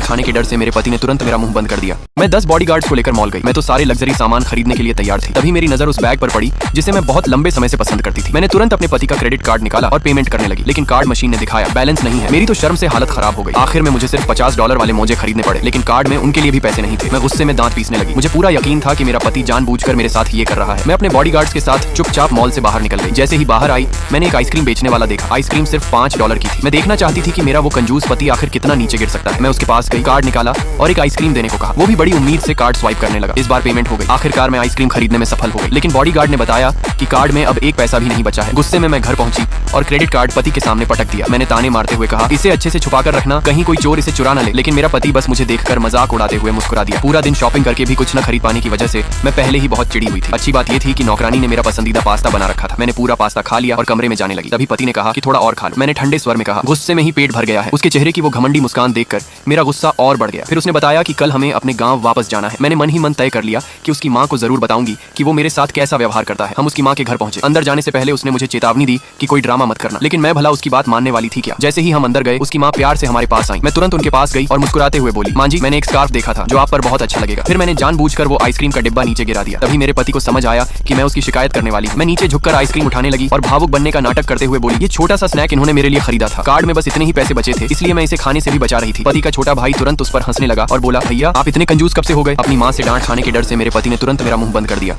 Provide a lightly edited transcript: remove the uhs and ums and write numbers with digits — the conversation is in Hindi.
खाने के डर से मेरे पति ने तुरंत मेरा मुंह बंद कर दिया। मैं 10 बॉडीगार्ड्स को लेकर मॉल गई। मैं तो सारे लग्जरी सामान खरीदने के लिए तैयार थी। तभी मेरी नजर उस बैग पर पड़ी जिसे मैं बहुत लंबे समय से पसंद करती थी। मैंने तुरंत अपने पति का क्रेडिट कार्ड निकाला और पेमेंट करने लगी, लेकिन कार्ड मशीन ने दिखाया बैलेंस नहीं है। मेरी तो शर्म से हालत खराब हो गई। आखिर में मुझे सिर्फ $50 वाले मोजे खरीदने पड़े, लेकिन कार्ड में उनके लिए भी पैसे नहीं थे। मैं गुस्से में दांत पीसने लगी। मुझे पूरा यकीन था कि मेरा पति जानबूझकर मेरे साथ ये कर रहा है। मैं अपने बॉडीगार्ड्स के साथ चुपचाप मॉल से बाहर निकल गई। जैसे ही बाहर आई, मैंने एक आइसक्रीम बेचने वाला देखा। आइसक्रीम सिर्फ $5 की थी। मैं देखना चाहती थी कि मेरा वो कंजूस पति आखिर कितना नीचे गिर सकता है। मैं उसके पास गई, कार्ड निकाला और एक आइसक्रीम देने को कहा। वो भी बड़ी उम्मीद से कार्ड स्वाइप करने लगा। इस बार पेमेंट हो गई। आखिरकार मैं आइसक्रीम खरीदने में सफल हो गई, लेकिन बॉडीगार्ड ने बताया कि कार्ड में अब एक पैसा भी नहीं बचा है। गुस्से में मैं घर पहुंची और क्रेडिट कार्ड पति के सामने पटक दिया। मैंने ताने मारते हुए कहा, इसे अच्छे से छुपा कर रखना, कहीं कोई चोर इसे चुरा न ले। लेकिन मेरा पति बस मुझे देखकर मजाक उड़ाते हुए मुस्कुरा दिया। पूरा दिन शॉपिंग करके भी कुछ न खरीद पाने की वजह से मैं पहले ही बहुत चिड़ी हुई थी। अच्छी बात यह थी कि नौकरानी ने मेरा पसंदीदा पास्ता बना रखा था। मैंने पूरा पास्ता खा लिया और कमरे में जाने लगी। तभी पति ने कहा कि थोड़ा और खा लो। मैंने ठंडे स्वर में कहा, गुस्से में ही पेट भर गया है। उसके चेहरे की वो घमंडी मुस्कान देखकर मेरा गुस्सा और बढ़ गया। फिर उसने बताया कि कल हमें अपने गांव वापस जाना है। मैंने मन ही मन तय कर लिया कि उसकी माँ को जरूर बताऊंगी कि वो मेरे साथ कैसा व्यवहार करता है। हम उसकी माँ के घर पहुंचे। अंदर जाने से पहले उसने मुझे चेतावनी दी कि कोई ड्रामा मत करना, लेकिन मैं भला उसकी बात मानने वाली थी क्या। जैसे ही हम अंदर गए, उसकी माँ प्यार से हमारे पास आई। मैं तुरंत उनके पास गई और मुस्कुराते हुए बोली, माँ जी, मैंने एक स्कार्फ देखा था जो आप पर बहुत अच्छा लगेगा। फिर मैंने जानबूझकर वो आइसक्रीम का डिब्बा नीचे गिरा दिया। तभी मेरे पति को समझ आया कि मैं उसकी शिकायत करने वाली हूं। मैं नीचे झुककर आइसक्रीम उठाने लगी और भावुक बनने का नाटक करते हुए बोली, ये छोटा सा स्नैक इन्होंने मेरे लिए खरीदा था। कार्ड में बस इतने ही पैसे बचे थे, इसलिए मैं इसे खाने से भी बचा रही थी। पति का छोटा भाई तुरंत उस पर हंसने लगा और बोला, भैया आप इतने कंजूस कब से हो गए। अपनी माँ से डांट खाने के डर से मेरे पति ने तुरंत मेरा मुंह बंद कर दिया।